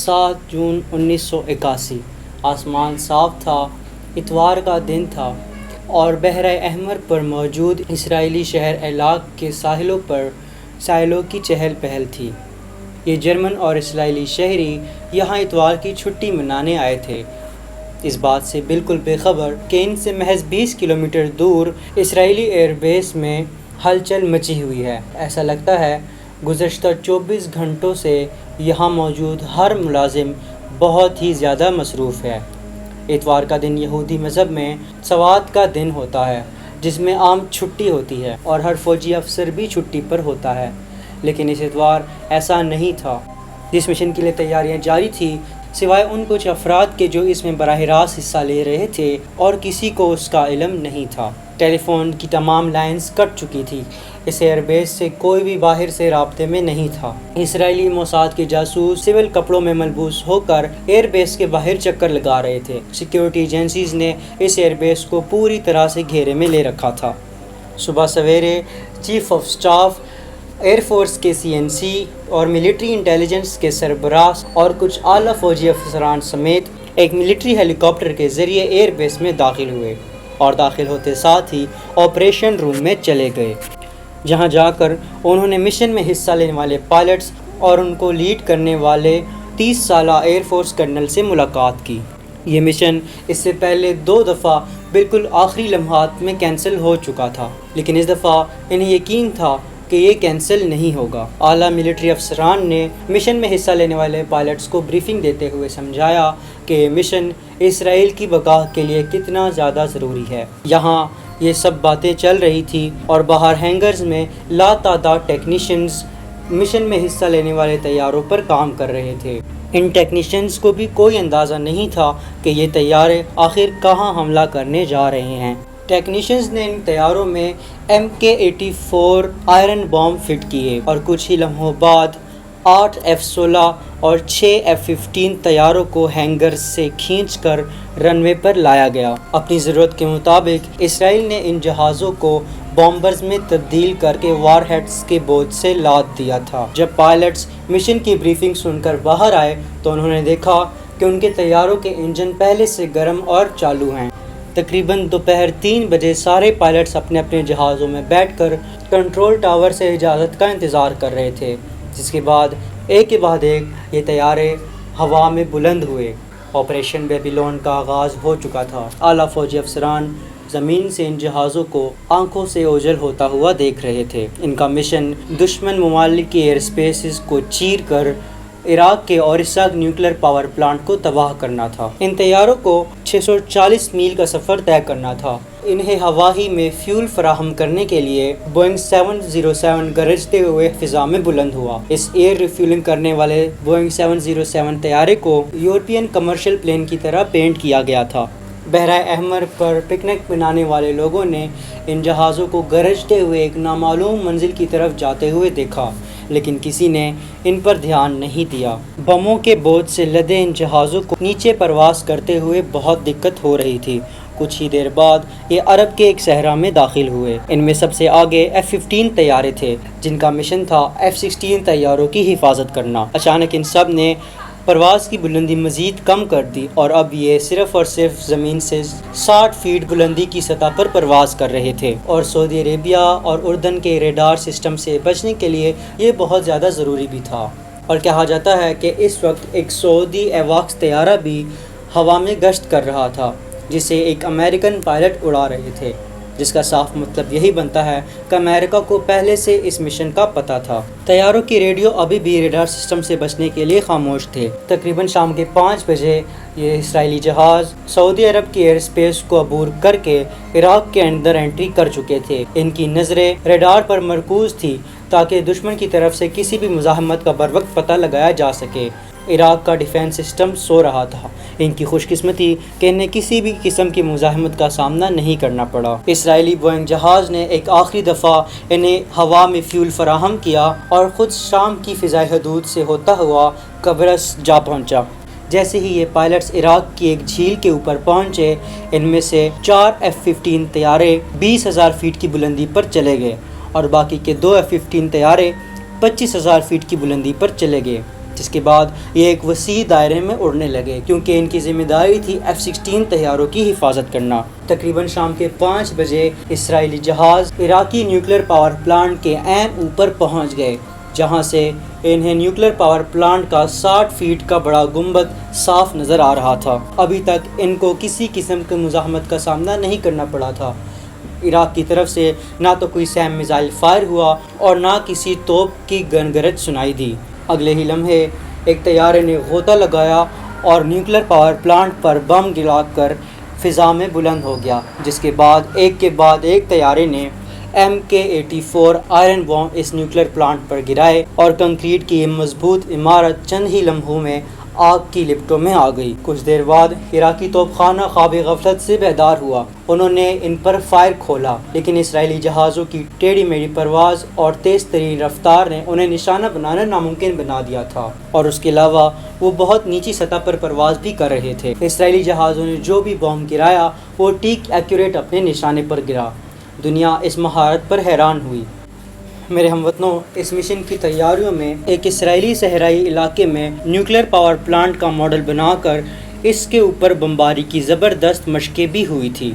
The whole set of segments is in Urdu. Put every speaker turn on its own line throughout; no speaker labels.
7 جون 1981 آسمان صاف تھا، اتوار کا دن تھا اور بحیرہ احمر پر موجود اسرائیلی شہر ایلات کے ساحلوں پر سائلوں کی چہل پہل تھی۔ یہ جرمن اور اسرائیلی شہری یہاں اتوار کی چھٹی منانے آئے تھے، اس بات سے بالکل بے خبر کہ ان سے محض 20 کلومیٹر دور اسرائیلی ایئر بیس میں ہلچل مچی ہوئی ہے۔ ایسا لگتا ہے گزشتہ 24 گھنٹوں سے یہاں موجود ہر ملازم بہت ہی زیادہ مصروف ہے۔ اتوار کا دن یہودی مذہب میں سوات کا دن ہوتا ہے، جس میں عام چھٹی ہوتی ہے اور ہر فوجی افسر بھی چھٹی پر ہوتا ہے، لیکن اس اتوار ایسا نہیں تھا۔ جس مشن کے لیے تیاریاں جاری تھی، سوائے ان کچھ افراد کے جو اس میں براہ راست حصہ لے رہے تھے، اور کسی کو اس کا علم نہیں تھا۔ ٹیلی فون کی تمام لائنز کٹ چکی تھی، اس ایئر بیس سے کوئی بھی باہر سے رابطے میں نہیں تھا۔ اسرائیلی موساد کے جاسوس سول کپڑوں میں ملبوس ہو کر ایئر بیس کے باہر چکر لگا رہے تھے۔ سیکیورٹی ایجنسیز نے اس ایئر بیس کو پوری طرح سے گھیرے میں لے رکھا تھا۔ صبح سویرے chief of staff, air force کے CNC اور ملٹری انٹیلیجنس کے سربراہ اور کچھ اعلیٰ فوجی افسران سمیت ایک ملٹری ہیلی کاپٹر کے ذریعے ایئر بیس میں داخل ہوئے اور داخل ہوتے ساتھ ہی آپریشن روم میں چلے گئے، جہاں جا کر انہوں نے مشن میں حصہ لینے والے پائلٹس اور ان کو لیڈ کرنے والے 30 سالہ ایئر فورس کرنل سے ملاقات کی۔ یہ مشن اس سے پہلے 2 دفعہ بالکل آخری لمحات میں کینسل ہو چکا تھا، لیکن اس دفعہ انہیں یقین تھا کہ یہ کینسل نہیں ہوگا۔ اعلیٰ ملٹری افسران نے مشن میں حصہ لینے والے پائلٹس کو بریفنگ دیتے ہوئے سمجھایا کہ یہ مشن اسرائیل کی بقا کے لیے کتنا زیادہ ضروری ہے۔ یہاں یہ سب باتیں چل رہی تھی اور باہر ہینگرز میں لاتعداد ٹیکنیشینز مشن میں حصہ لینے والے طیاروں پر کام کر رہے تھے۔ ان ٹیکنیشینز کو بھی کوئی اندازہ نہیں تھا کہ یہ طیارے آخر کہاں حملہ کرنے جا رہے ہیں۔ ٹیکنیشینز نے ان طیاروں میں MK-84 آئرن بام فٹ کیے اور کچھ ہی لمحوں بعد 8 F-16 اور 6 F-15 طیاروں کو ہینگر سے کھینچ کر رن وے پر لایا گیا۔ اپنی ضرورت کے مطابق اسرائیل نے ان جہازوں کو بامبرز میں تبدیل کر کے وار ہیڈز کے بوجھ سے لاد دیا تھا۔ جب پائلٹس مشن کی بریفنگ سن کر باہر آئے تو انہوں نے دیکھا کہ ان کے طیاروں کے انجن پہلے سے گرم اور چالو ہیں۔ تقریباً دوپہر 3 بجے سارے پائلٹس اپنے اپنے جہازوں میں بیٹھ کر کنٹرول ٹاور سے اجازت کا انتظار کر رہے تھے، جس کے بعد ایک کے بعد ایک یہ طیارے ہوا میں بلند ہوئے۔ آپریشن بیبیلون کا آغاز ہو چکا تھا۔ اعلیٰ فوجی افسران زمین سے ان جہازوں کو آنکھوں سے اوجھل ہوتا ہوا دیکھ رہے تھے۔ ان کا مشن دشمن ممالک کی ایئر اسپیسز کو چیر کر عراق کے اورسا نیوکلیر پاور پلانٹ کو تباہ کرنا تھا۔ ان طیاروں کو 640 میل کا سفر طے کرنا تھا۔ انہیں ہوا ہی میں فیول فراہم کرنے کے لیے بوئنگ 707 گرجتے ہوئے فضا میں بلند ہوا۔ اس ایئر ریفیولنگ کرنے والے بوئنگ 707 طیارے کو یورپین کمرشل پلین کی طرح پینٹ کیا گیا تھا۔ بحیرہ احمر پر پکنک منانے والے لوگوں نے ان جہازوں کو گرجتے ہوئے ایک نامعلوم منزل کی طرف جاتے ہوئے دیکھا، لیکن کسی نے ان پر دھیان نہیں دیا۔ بموں کے بوجھ سے لدے ان جہازوں کو نیچے پرواز کرتے ہوئے بہت دقت ہو رہی تھی۔ کچھ ہی دیر بعد یہ عرب کے ایک صحرا میں داخل ہوئے۔ ان میں سب سے آگے F-15 طیارے تھے، جن کا مشن تھا F-16 طیاروں کی حفاظت کرنا۔ اچانک ان سب نے پرواز کی بلندی مزید کم کر دی اور اب یہ صرف اور صرف زمین سے 60 فیٹ بلندی کی سطح پر پرواز کر رہے تھے، اور سعودی عربیہ اور اردن کے ریڈار سسٹم سے بچنے کے لیے یہ بہت زیادہ ضروری بھی تھا۔ اور کہا جاتا ہے کہ اس وقت ایک سعودی ایواکس طیارہ بھی ہوا میں گشت کر رہا تھا، جسے ایک امریکن پائلٹ اڑا رہے تھے، جس کا صاف مطلب یہی بنتا ہے کہ امریکہ کو پہلے سے اس مشن کا پتہ تھا۔ طیاروں کی ریڈیو ابھی بھی ریڈار سسٹم سے بچنے کے لیے خاموش تھے۔ تقریباً شام کے 5 بجے یہ اسرائیلی جہاز سعودی عرب کی ایئر اسپیس کو عبور کر کے عراق کے اندر انٹری کر چکے تھے۔ ان کی نظریں ریڈار پر مرکوز تھی تاکہ دشمن کی طرف سے کسی بھی مزاحمت کا بروقت پتہ لگایا جا سکے۔ عراق کا ڈیفنس سسٹم سو رہا تھا۔ ان کی خوش قسمتی کہ انہیں کسی بھی قسم کی مزاحمت کا سامنا نہیں کرنا پڑا۔ اسرائیلی بوئنگ جہاز نے ایک آخری دفعہ انہیں ہوا میں فیول فراہم کیا اور خود شام کی فضائی حدود سے ہوتا ہوا قبرص جا پہنچا۔ جیسے ہی یہ پائلٹس عراق کی ایک جھیل کے اوپر پہنچے، ان میں سے 4 F-15 طیارے 20,000 فیٹ کی بلندی پر چلے گئے اور باقی کے 2 F-15 طیارے 25,000 فیٹ کی بلندی پر چلے گئے۔ جس کے بعد یہ ایک وسیع دائرے میں اڑنے لگے کیونکہ ان کی ذمہ داری تھی F-16 طیاروں کی حفاظت کرنا۔ تقریباً شام کے 5 بجے اسرائیلی جہاز عراقی نیوکلیر پاور پلانٹ کے عین اوپر پہنچ گئے، جہاں سے انہیں نیوکلیر پاور پلانٹ کا 60 فیٹ کا بڑا گنبد صاف نظر آ رہا تھا۔ ابھی تک ان کو کسی قسم کی مزاحمت کا سامنا نہیں کرنا پڑا تھا۔ عراق کی طرف سے نہ تو کوئی سیم میزائل فائر ہوا اور نہ کسی توپ کی گنگرج سنائی دی۔ اگلے ہی لمحے ایک طیارے نے غوطہ لگایا اور نیوکلیر پاور پلانٹ پر بم گرا کر فضا میں بلند ہو گیا، جس کے بعد ایک طیارے نے MK-84 آئرن بم اس نیوکلیر پلانٹ پر گرائے اور کنکریٹ کی یہ مضبوط عمارت چند ہی لمحوں میں آگ کی لپٹوں میں آ گئی۔ کچھ دیر بعد عراقی توپ خانہ خواب غفلت سے بیدار ہوا۔ انہوں نے ان پر فائر کھولا، لیکن اسرائیلی جہازوں کی ٹیڑھی میڑھی پرواز اور تیز ترین رفتار نے انہیں نشانہ بنانا ناممکن بنا دیا تھا، اور اس کے علاوہ وہ بہت نیچی سطح پر پرواز بھی کر رہے تھے۔ اسرائیلی جہازوں نے جو بھی بم گرایا وہ ٹھیک ایکوریٹ اپنے نشانے پر گرا۔ دنیا اس مہارت پر حیران ہوئی۔ میرے ہم وطنوں، اس مشن کی تیاریوں میں ایک اسرائیلی صحرائی علاقے میں نیوکلیر پاور پلانٹ کا ماڈل بنا کر اس کے اوپر بمباری کی زبردست مشقیں بھی ہوئی تھی،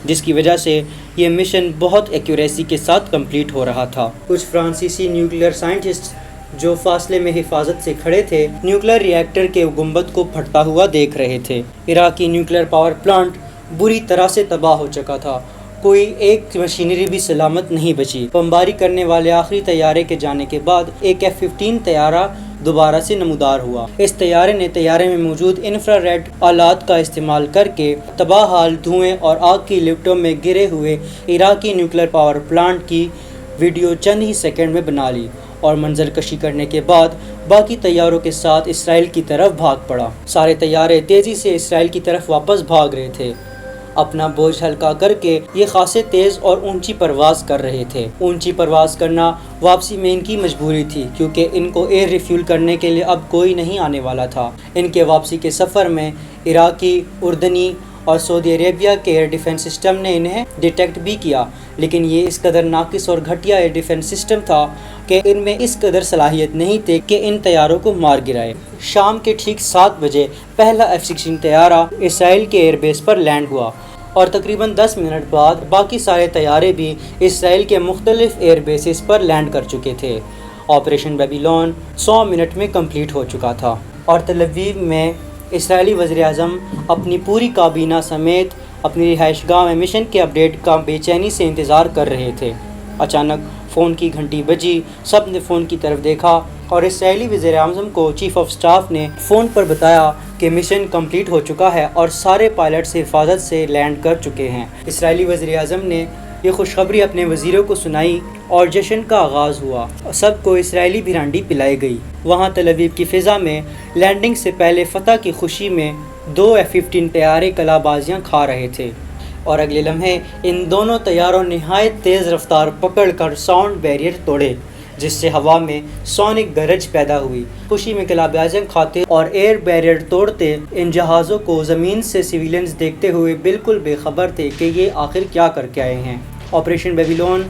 جس کی وجہ سے یہ مشن بہت ایکوریسی کے ساتھ کمپلیٹ ہو رہا تھا۔ کچھ فرانسیسی نیوکلیر سائنٹسٹ جو فاصلے میں حفاظت سے کھڑے تھے، نیوکلیر ری ایکٹر کے گنبد کو پھٹتا ہوا دیکھ رہے تھے۔ عراقی نیوکلیر پاور پلانٹ بری طرح سے تباہ ہو چکا تھا، کوئی ایک مشینری بھی سلامت نہیں بچی۔ بمباری کرنے والے آخری طیارے کے جانے کے بعد ایک F-15 طیارہ دوبارہ سے نمودار ہوا۔ اس طیارے نے طیارے میں موجود انفرا ریڈ آلات کا استعمال کر کے تباہ حال دھوئیں اور آگ کی لپٹوں میں گرے ہوئے عراقی نیوکلیر پاور پلانٹ کی ویڈیو چند ہی سیکنڈ میں بنا لی، اور منظر کشی کرنے کے بعد باقی طیاروں کے ساتھ اسرائیل کی طرف بھاگ پڑا۔ سارے طیارے تیزی سے اسرائیل کی طرف واپس بھاگ رہے تھے، اپنا بوجھ ہلکا کر کے۔ یہ خاصے تیز اور اونچی پرواز کر رہے تھے۔ اونچی پرواز کرنا واپسی میں ان کی مجبوری تھی، کیونکہ ان کو ایئر ریفیول کرنے کے لیے اب کوئی نہیں آنے والا تھا۔ ان کے واپسی کے سفر میں عراقی، اردنی اور سعودی عربیہ کے ایئر ڈیفنس سسٹم نے انہیں ڈیٹیکٹ بھی کیا، لیکن یہ اس قدر ناقص اور گھٹیا ایئر ڈیفنس سسٹم تھا کہ ان میں اس قدر صلاحیت نہیں تھی کہ ان طیاروں کو مار گرائے۔ شام کے ٹھیک 7 بجے پہلا F-16 طیارہ اسرائیل کے ایئر بیس پر لینڈ ہوا، اور تقریباً 10 منٹ بعد باقی سارے طیارے بھی اسرائیل کے مختلف ایئر بیسز پر لینڈ کر چکے تھے۔ آپریشن بیبیلون 100 منٹ میں کمپلیٹ ہو چکا تھا، اور تل ابیب میں اسرائیلی وزیر اعظم اپنی پوری کابینہ سمیت اپنی رہائش گاہ میں مشن کے اپڈیٹ کا بے چینی سے انتظار کر رہے تھے۔ اچانک فون کی گھنٹی بجی، سب نے فون کی طرف دیکھا، اور اسرائیلی وزیر اعظم کو چیف آف سٹاف نے فون پر بتایا کہ مشن کمپلیٹ ہو چکا ہے اور سارے پائلٹس حفاظت سے لینڈ کر چکے ہیں۔ اسرائیلی وزیر اعظم نے یہ خوشخبری اپنے وزیروں کو سنائی اور جشن کا آغاز ہوا۔ سب کو اسرائیلی برانڈی پلائی گئی۔ وہاں تل ابیب کی فضا میں لینڈنگ سے پہلے فتح کی خوشی میں 2 F-15 طیارے کلا بازیاں کھا رہے تھے، اور اگلے لمحے ان دونوں طیاروں نے نہایت تیز رفتار پکڑ کر ساؤنڈ بیریئر توڑے، جس سے ہوا میں سونک گرج پیدا ہوئی۔ خوشی میں کلا بازیاں کھاتے اور ایئر بیریئر توڑتے ان جہازوں کو زمین سے سویلینز دیکھتے ہوئے بالکل بے خبر تھے کہ یہ آخر کیا کر کے آئے ہیں۔ آپریشن بیبیلون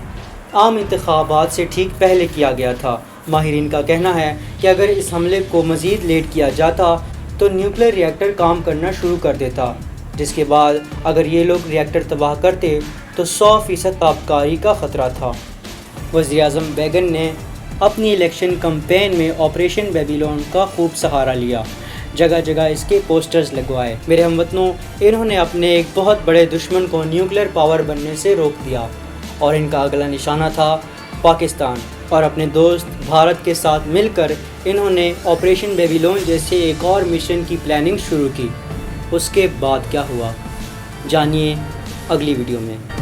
عام انتخابات سے ٹھیک پہلے کیا گیا تھا۔ ماہرین کا کہنا ہے کہ اگر اس حملے کو مزید لیٹ کیا جاتا تو نیوکلیر ری ایکٹر کام کرنا شروع کر دیتا، جس کے بعد اگر یہ لوگ ری ایکٹر تباہ کرتے تو 100% تابکاری کا خطرہ تھا۔ وزیر اعظم بیگن نے اپنی الیکشن کمپین میں آپریشن بیبیلون کا خوب سہارا لیا، جگہ جگہ اس کے پوسٹرز لگوائے۔ میرے ہم وطنوں، انہوں نے اپنے ایک بہت بڑے دشمن کو نیوکلیر پاور بننے سے روک دیا، اور ان کا اگلا نشانہ تھا پاکستان، اور اپنے دوست بھارت کے ساتھ مل کر انہوں نے آپریشن بیبیلون جیسے ایک اور مشن کی پلاننگ شروع کی۔ اس کے بعد کیا ہوا، جانیے اگلی ویڈیو میں۔